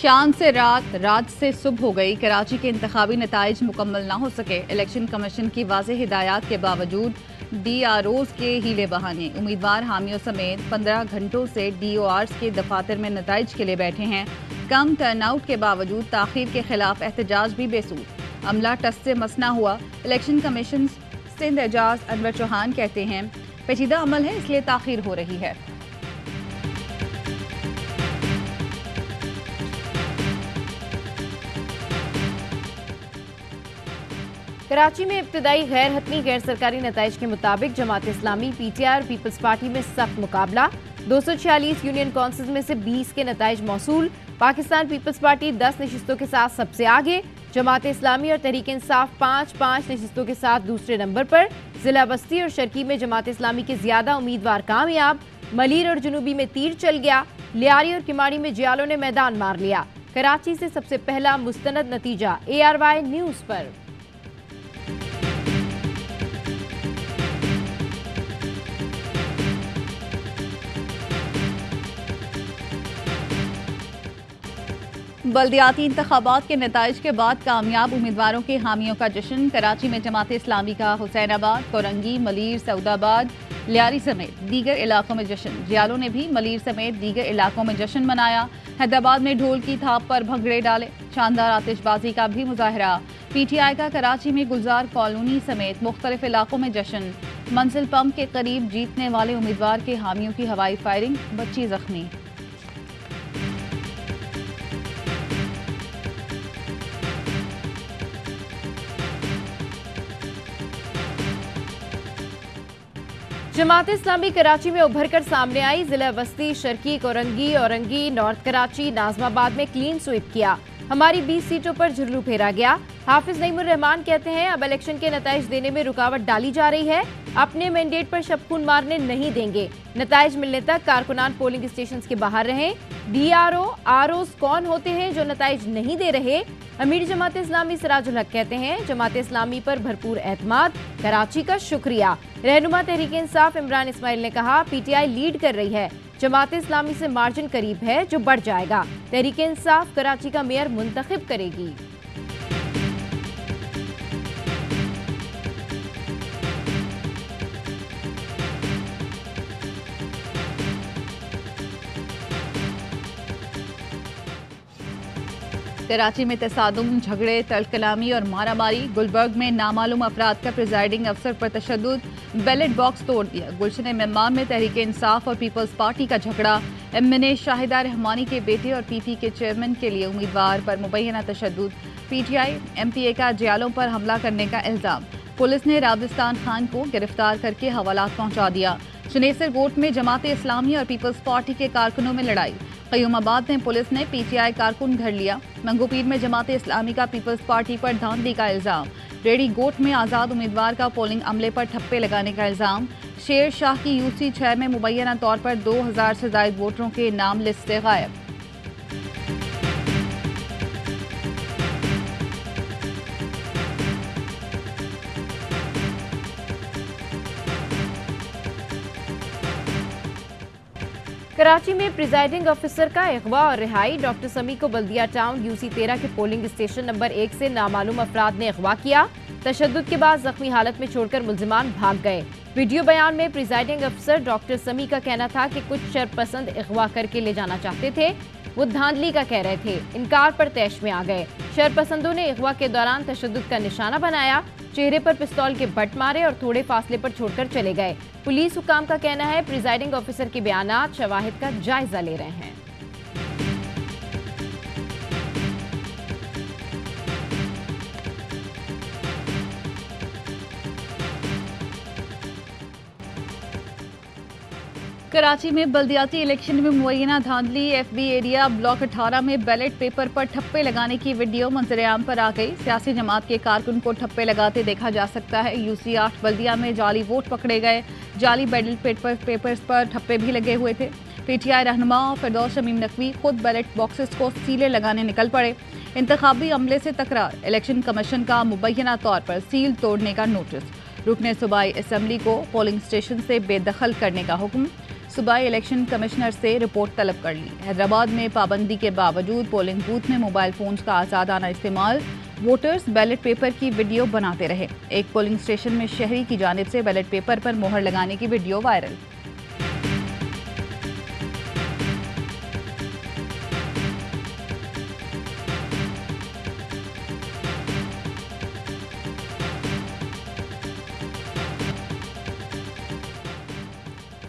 शाम से रात, रात से सुबह हो गई। कराची के इंतखाबी नताइज मुकम्मल ना हो सके। इलेक्शन कमीशन की वाज़ेह हिदायत के बावजूद DROs के हीले बहाने उम्मीदवार हामियों समेत 15 घंटों से DORs के दफातर में नताइज के लिए बैठे हैं। कम टर्नआउट के बावजूद ताखीर के खिलाफ एहतजाज भी बेसूद। अमला टस से मस ना हुआ। इलेक्शन कमीशन सिंध एजाज अनवर चौहान कहते हैं पेचीदा अमल है, इसलिए ताखीर हो रही है। कराची में इब्तदाई गैर हतमी गैर सरकारी नताइज के मुताबिक जमात इस्लामी, PTI और पीपल्स पार्टी में सख्त मुकाबला। 246 यूनियन काउंसिल में से 20 के नताइज मौसूल। पाकिस्तान पीपल्स पार्टी 10 नशिस्तों के साथ सबसे आगे। जमात इस्लामी और तहरीक इंसाफ 5-5 नशिस्तों के साथ दूसरे नंबर पर। जिला बस्ती और शर्की में जमात इस्लामी के ज्यादा उम्मीदवार कामयाब। मलीर और जुनूबी में तीर चल गया। लियारी और किमाड़ी में जियालों ने मैदान मार लिया। कराची से सबसे पहला मुस्तनद नतीजा ARY न्यूज पर। बल्दियाती इंतखाबात के नताइज के बाद कामयाब उम्मीदवारों के हामियों का जश्न। कराची में जमात इस्लामी का हुसैनाबाद, कोरंगी, मलीर, सऊदाबाद, लियारी समेत दीगर इलाकों में जश्न। जियालों ने भी मलीर समेत दीगर इलाकों में जश्न मनाया। हैदराबाद में ढोल की थाप पर भंगड़े डाले। शानदार आतिशबाजी का भी मुजाहरा। PTI का कराची में गुलजार कॉलोनी समेत मुख्तलिफ इलाकों में जश्न। मंजिल पंप के करीब जीतने वाले उम्मीदवार के हामियों की हवाई फायरिंग, बच्ची जख्मी। जमात इस्लामी कराची में उभर कर सामने आई। जिला बस्ती, शर्की, कोरंगी, औरंगी, नॉर्थ कराची, नाजमाबाद में क्लीन स्वीप किया। हमारी 20 सीटों पर झुर्लू फेरा गया। हाफिज नईमुर रहमान कहते हैं अब इलेक्शन के नताइज देने में रुकावट डाली जा रही है। अपने मैंडेट पर शबखून मारने नहीं देंगे। नताइज मिलने तक कारकुनान पोलिंग स्टेशन के बाहर रहें। ROs कौन होते हैं जो नताइज नहीं दे रहे? अमीर जमात इस्लामी सिराजुल हक कहते हैं जमात इस्लामी पर भरपूर एतमाद, कराची का शुक्रिया। रहनुमा तहरीक इंसाफ इमरान इस्माइल ने कहा PTI लीड कर रही है, जमात इस्लामी से मार्जिन करीब है जो बढ़ जाएगा। तहरीक इंसाफ कराची का मेयर मुंतखब करेगी। कराची में तसादुम, झगड़े, तलकलामी और मारामारी। गुलबर्ग में नामालूम अफराद का प्रिजाइडिंग अफसर पर तशद्दुद। बैलेट बॉक्स तोड़ दिया। गुलशन मेम्मान में तहरीक इंसाफ और पीपल्स पार्टी का झगड़ा। MNA शाहिदा रहमानी के बेटे और PP के चेयरमैन के लिए उम्मीदवार पर मुबैना तशद्दुद। PTI MPA का जियालों पर हमला करने का इल्जाम। पुलिस ने रावदिस्तान खान को गिरफ्तार करके हवालात पहुंचा दिया। शनेसर गोट में जमात इस्लामी और पीपल्स पार्टी के कारकुनों में लड़ाई। क़य्यूमाबाद में पुलिस ने PTI कारकुन घर लिया। मंगोपीर में जमात इस्लामी का पीपल्स पार्टी पर धांधली का इल्जाम। रेडी गोट में आज़ाद उम्मीदवार का पोलिंग अमले पर ठप्पे लगाने का इल्जाम। शेर शाह की UC 6 में मुबैना तौर पर 2000 से ज़ायद वोटरों के नाम लिस्ट से गायब। कराची में प्रिजाइडिंग ऑफिसर का अगवा और रिहाई। डॉक्टर समी को बल्दिया टाउन UC 13 के पोलिंग स्टेशन नंबर 1 से नामालूम अफराद ने अगवा किया। तशद्दुद के बाद जख्मी हालत में छोड़कर मुल्जिमान भाग गए। वीडियो बयान में प्रिजाइडिंग अफसर डॉक्टर समी का कहना था कि कुछ शरपसंद अगवा करके ले जाना चाहते थे, वो धांधली का कह रहे थे। इनकार पर तैश में आ गए। शरपसंदों ने अगवा के दौरान तशद्दुद का निशाना बनाया, चेहरे पर पिस्तौल के बट मारे और थोड़े फासले पर छोड़कर चले गए। पुलिस हुकाम का कहना है प्रिजाइडिंग ऑफिसर के बयानात शवाहिद का जायजा ले रहे हैं। कराची में बल्दियाती इलेक्शन में मुबैना धांधली। FB एरिया ब्लॉक 18 में बैलेट पेपर पर ठप्पे लगाने की वीडियो मंजरेआम पर आ गई। सियासी जमात के कारकुन को ठप्पे लगाते देखा जा सकता है। UC 8 बल्दिया में जाली वोट पकड़े गए। जाली बैलेट पेपर्स पर ठप्पे भी लगे हुए थे। PTI रहनुमा फिरदौस शमीम नकवी खुद बैलेट बॉक्सेस को सीले लगाने निकल पड़े। इंतखाबी अमले से तकरार। इलेक्शन कमीशन का मुबैना तौर पर सील तोड़ने का नोटिस। रुकने सूबाई असम्बली को पोलिंग स्टेशन से बेदखल करने का हुक्म। सुबह इलेक्शन कमिश्नर से रिपोर्ट तलब कर ली। हैदराबाद में पाबंदी के बावजूद पोलिंग बूथ में मोबाइल फोन्स का आज़ादाना इस्तेमाल, वोटर्स बैलेट पेपर की वीडियो बनाते रहे। एक पोलिंग स्टेशन में शहरी की जानिब से बैलेट पेपर पर मोहर लगाने की वीडियो वायरल।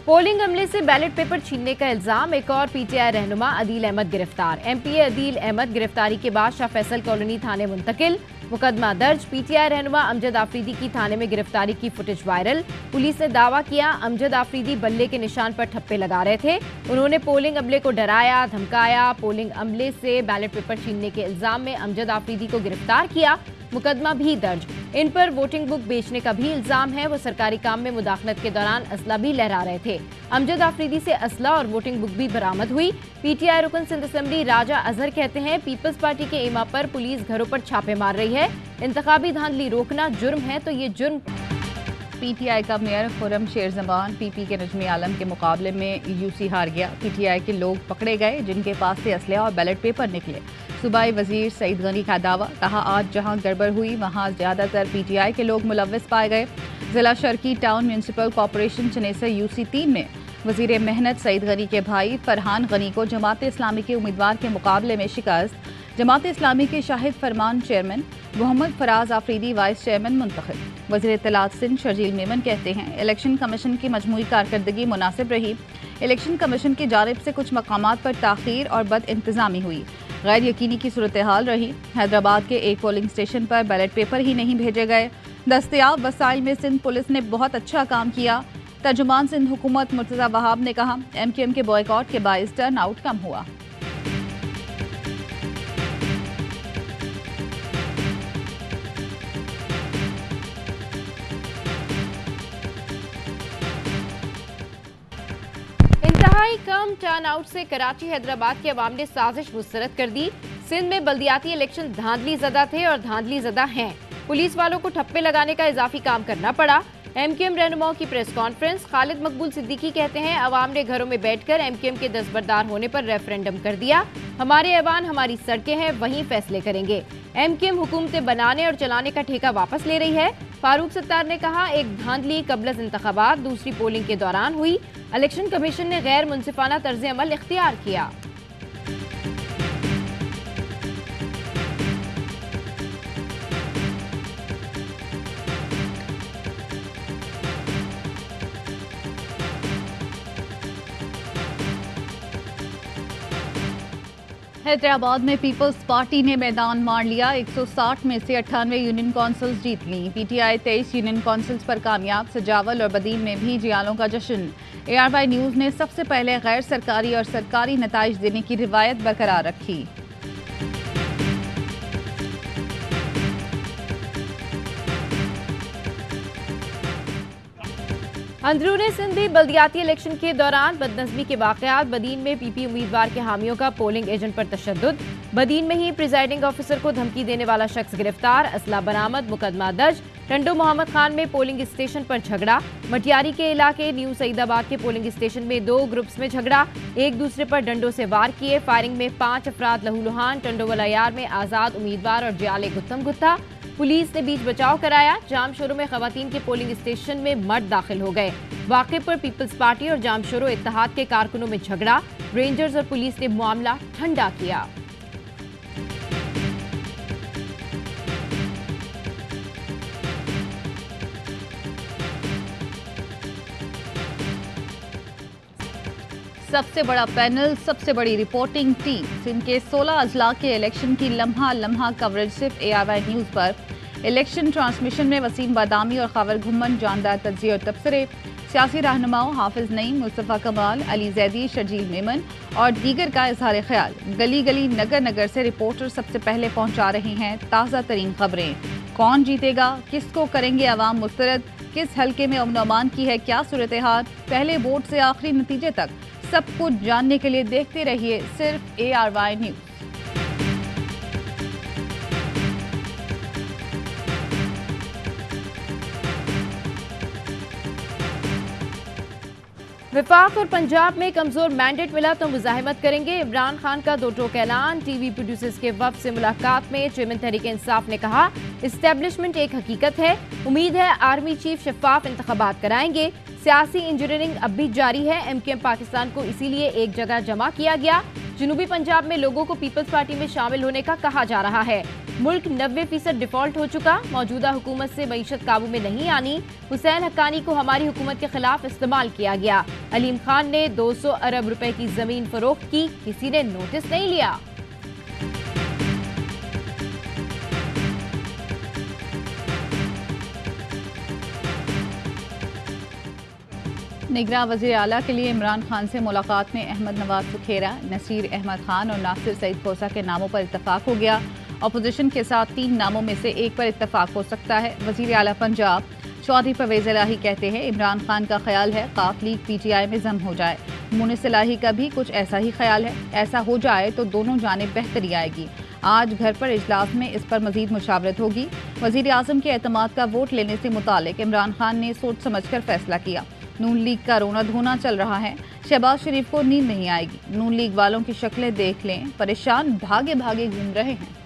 पोलिंग अमले से बैलेट पेपर छीनने का इल्जाम, एक और पीटीआई रहनुमा अदील अहमद गिरफ्तार। एमपीए अदील अहमद गिरफ्तारी के बाद शाह फैसल कॉलोनी थाने मुंतकिल, मुकदमा दर्ज। पीटीआई रहनुमा अमजद आफरीदी की थाने में गिरफ्तारी की फुटेज वायरल। पुलिस ने दावा किया अमजद आफरीदी बल्ले के निशान पर ठप्पे लगा रहे थे। उन्होंने पोलिंग अमले को डराया, धमकाया। पोलिंग अमले से बैलेट पेपर छीनने के इल्जाम में अमजद आफरीदी को गिरफ्तार किया, मुकदमा भी दर्ज। इन पर वोटिंग बुक बेचने का भी इल्जाम है। वो सरकारी काम में मुदाखलत के दौरान असला भी लहरा रहे थे। अमजद आफरीदी से असला और वोटिंग बुक भी बरामद हुई। पीटीआई रुकन सिंध असेंबली राजा अजहर कहते हैं पीपल्स पार्टी के इमा पर पुलिस घरों पर छापे मार रही है। इंतखाबी धांधली रोकना जुर्म है तो ये जुर्म। पीटीआई का मेयर खुर्रम शेरजबान पीपी के नजमी आलम के मुकाबले में यूसी हार गया। पीटीआई के लोग पकड़े गए जिनके पास से असला और बैलेट पेपर निकले। सूबाई वजीर सईद गनी का दावा, कहा आज जहां गड़बड़ हुई वहां ज्यादातर पीटीआई के लोग मुलव्वस पाए गए। जिला Sharki town municipal corporation Chanesar UC 3 में वजीर मेहनत सईद गनी के भाई फरहान गनी को जमात इस्लामी के उम्मीदवार के मुकाबले में शिकस्त। जमात इस्लामी के Shahid Farman chairman, Mohammad Faraz Afridi vice chairman मुंतखब। वज़ीर इत्तलात सिंध शर्जील मेमन कहते हैं इलेक्शन कमीशन की मजमूई कारकर्दगी मुनासिब रही। इलेक्शन कमीशन की जानिब से कुछ मकामात पर ताख़ीर और बद इंतज़ामी हुई, गैर यकीनी की सूरत हाल रही। हैदराबाद के एक पोलिंग स्टेशन पर बैलेट पेपर ही नहीं भेजे गए। दस्तयाब वसाइल में सिंध पुलिस ने बहुत अच्छा काम किया। तर्जुमान सिंध हुकूमत मुर्तज़ा वहाब ने कहा MQM के बॉयकॉट के बाइस टर्न आउट कम हुआ। इंतहाई कम टर्न आउट से कराची हैदराबाद के अवाम ने साजिश मुस्तरद कर दी। सिंध में बल्दियाती इलेक्शन धांधली ज़दा थे और धांधली ज़दा हैं। पुलिस वालों को ठप्पे लगाने का इजाफी काम करना पड़ा। MQM रहनुमाओं की प्रेस कॉन्फ्रेंस, खालिद मकबूल सिद्दीकी कहते हैं अवाम ने घरों में बैठकर MQM के दस्तबरदार होने पर रेफरेंडम कर दिया। हमारे ऐवान हमारी सड़कें हैं, वहीं फैसले करेंगे। MQM हुकूमतें बनाने और चलाने का ठेका वापस ले रही है। फारूक सत्तार ने कहा एक धांधली कबल इंतखाबात दूसरी पोलिंग के दौरान हुई। इलेक्शन कमीशन ने गैर मुनसिफाना तर्ज अमल इख्तियार किया। हैदराबाद में पीपल्स पार्टी ने मैदान मार लिया। 160 में से 98 यूनियन काउंसिल्स जीत ली। पीटीआई 23 यूनियन काउंसिल्स पर कामयाब। सजावल और बदीन में भी जियालों का जश्न। ARY न्यूज़ ने सबसे पहले गैर सरकारी और सरकारी नताइज देने की रिवायत बरकरार रखी। अंदरूनी सिंध भी बल्दियाती इलेक्शन के दौरान बदनज़मी के वाक़यात। बदीन में पीपी उम्मीदवार के हामियों का पोलिंग एजेंट पर तशद्दुद। बदीन में ही प्रिजाइडिंग ऑफिसर को धमकी देने वाला शख्स गिरफ्तार, असला बरामद, मुकदमा दर्ज। टंडो मोहम्मद खान में पोलिंग स्टेशन पर झगड़ा। मटियारी के इलाके न्यू सईदाबाद के पोलिंग स्टेशन में 2 ग्रुप्स में झगड़ा, एक दूसरे पर डंडों से वार किए। फायरिंग में 5 अफराद लहूलुहान। टंडो वलायार में आज़ाद उम्मीदवार और जियाले गुत्तम गुत्ता। पुलिस ने बीच बचाव कराया। जामशोरों में खवातीन के पोलिंग स्टेशन में मर्द दाखिल हो गए। वाक़े पर पीपल्स पार्टी और जामशोरों इत्तेहाद के कारकुनों में झगड़ा। रेंजर्स और पुलिस ने मामला ठंडा किया। सबसे बड़ा पैनल, सबसे बड़ी रिपोर्टिंग टीम। सिंध के 16 अजला के इलेक्शन की लम्हा लम्हा कवरेज सिर्फ ARY न्यूज़ पर। इलेक्शन ट्रांसमिशन में वसीम बादामी और खबर घुमन, जानदार तज्ज़िये और तबसरे। सियासी रहनुमाओं हाफिज नईम, मुस्तफ़ा कमाल, अली जैदी, शर्जील मेमन और दीगर का इजहार ख्याल। गली गली नगर नगर से रिपोर्टर सबसे पहले पहुंचा रहे हैं ताज़ा तरीन खबरें। कौन जीतेगा, किसको करेंगे अवाम मुस्तरद, किस हल्के में अमन अमान की है क्या सूरत हाल, पहले वोट से आखिरी नतीजे तक सब कुछ जानने के लिए देखते रहिए सिर्फ ARY न्यूज़। विफाक और पंजाब में कमजोर मैंडेट मिला तो मुजाहिमत करेंगे। इमरान खान का दो टोक ऐलान। टीवी प्रोड्यूसर्स के वफ्द से मुलाकात में चेयरमैन तहरीक इंसाफ ने कहा, इस्टेब्लिशमेंट एक हकीकत है, उम्मीद है आर्मी चीफ शफाफ इंतखाबात कराएंगे। सियासी इंजीनियरिंग अब भी जारी है। एमकेएम पाकिस्तान को इसीलिए एक जगह जमा किया गया। जनूबी पंजाब में लोगों को पीपल्स पार्टी में शामिल होने का कहा जा रहा है। मुल्क 90% डिफॉल्ट हो चुका। मौजूदा हुकूमत से मईशत काबू में नहीं आनी। हुसैन हक्कानी को हमारी हुकूमत के खिलाफ इस्तेमाल किया गया। अलीम खान ने 200 अरब रुपए की जमीन फरोख्त की, किसी ने नोटिस नहीं लिया। निगरान वज़ीर आला के लिए इमरान खान से मुलाकात में अहमद नवाज सुखेरा, नसीर अहमद खान और नासिर सईद खोसा के नामों पर इत्तफाक हो गया। अपोजिशन के साथ 3 नामों में से एक पर इत्तफाक हो सकता है। वज़ीर आला पंजाब चौधरी परवेज़ इलाही कहते हैं, इमरान खान का ख्याल है काफ लीग पीटीआई में जम हो जाए। मुनिस इलाही का भी कुछ ऐसा ही ख्याल है। ऐसा हो जाए तो दोनों जानिब बेहतरी आएगी। आज घर पर इजलास में इस पर मजीद मुशावरत होगी। वज़ीर आज़म के एतमाद का वोट लेने से मुतालिक इमरान खान ने सोच समझ कर फैसला किया। नून लीग का रोना धोना चल रहा है। शहबाज शरीफ को नींद नहीं आएगी। नून लीग वालों की शक्लें देख लें, परेशान भागे भागे घूम रहे हैं।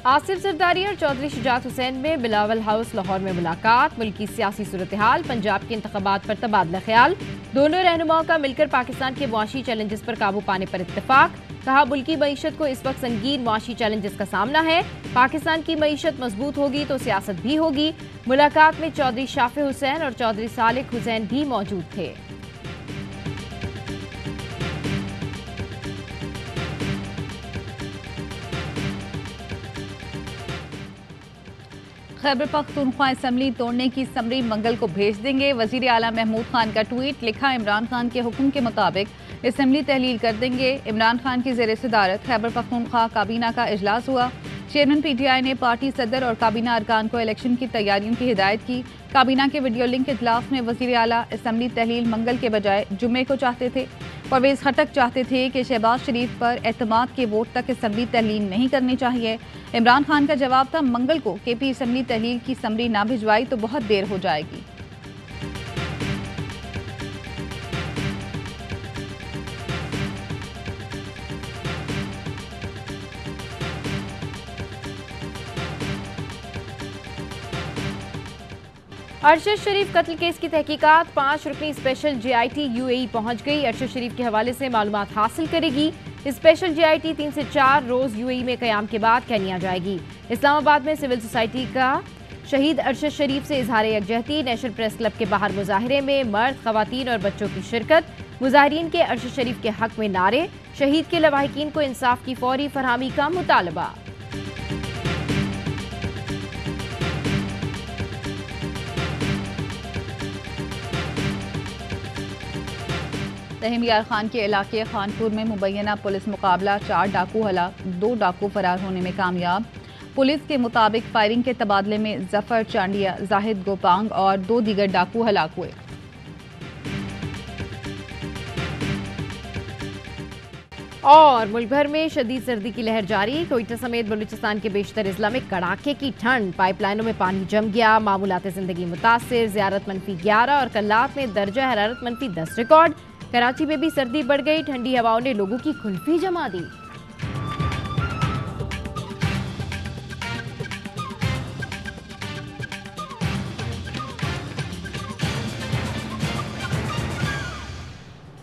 आसिफ जरदारी और चौधरी शुजात हुसैन में बिलावल हाउस लाहौर में मुलाकात। मुल्की सियासी सूरत हाल, पंजाब के इंतखाबात पर तबादला ख्याल। दोनों रहनुमाओं का मिलकर पाकिस्तान के मुआशी चैलेंजेस पर काबू पाने पर इत्तेफाक। कहा, मुल्की मईशत को इस वक्त संगीन मुआशी चैलेंजेस का सामना है। पाकिस्तान की मईशत मजबूत होगी तो सियासत भी होगी। मुलाकात में चौधरी शाफे हुसैन और चौधरी सालिक हुसैन भी मौजूद थे। खैबर पख्तूनख्वा असेंबली तोड़ने की समरी मंगल को भेज देंगे। वजीर आला महमूद खान का ट्वीट लिखा, इमरान खान के हुक्म के मुताबिक असेंबली तहलील कर देंगे। इमरान खान की ज़ेर सदारत खैबर पख्तूनख्वा काबीना का इजलास हुआ। चेयरमैन पीटीआई ने पार्टी सदर और काबीना अरकान को इलेक्शन की तैयारियों की हिदायत की। काबीना के वीडियो लिंक इजलास में वजीर आला असेंबली तहलील मंगल के बजाय जुम्मे को चाहते थे। परवेज खटक चाहते थे कि शहबाज शरीफ पर एतमाद के वोट तक असेंबली तहलील नहीं करनी चाहिए। इमरान खान का जवाब था, मंगल को केपी असेंबली तहलील की समरी ना भिजवाई तो बहुत देर हो जाएगी। अरशद शरीफ कत्ल केस की तहकीकात 5 रुकनी स्पेशल JIT UAE पहुंच गई। अरशद शरीफ के हवाले से मालूमात हासिल करेगी। स्पेशल JIT 3 से 4 रोज UAE में कयाम के बाद केन्या जाएगी। इस्लामाबाद में सिविल सोसाइटी का शहीद अरशद शरीफ से इजहार यकजहती। नेशनल प्रेस क्लब के बाहर मुजाहिरे में मर्द, खवातीन और बच्चों की शिरकत। मुजाहिरीन के अरशद शरीफ के हक में नारे। शहीद के लवाहिकीन को इंसाफ की फौरी फरहमी का मुतालबा। तहीम यार खान के इलाके खानपुर में मुबैना पुलिस मुकाबला, 4 डाकू हलाक, 2 डाकू फरार होने में कामयाब। पुलिस के मुताबिक फायरिंग के तबादले में जफर चांडिया, जाहिद गोपांग और 2 दीगर डाकू हलाक हुए। और मुल्क भर में शदीद सर्दी की लहर जारी। कोयटा समेत बलूचिस्तान के बेशतर अजला में कड़ाके की ठंड। पाइपलाइनों में पानी जम गया। मामूलात जिंदगी मुतासिर। ज़ियारत -11 और कल्लात में दर्जा हरारत -10 रिकॉर्ड। कराची में भी सर्दी बढ़ गई। ठंडी हवाओं ने लोगों की कुल्फी जमा दी।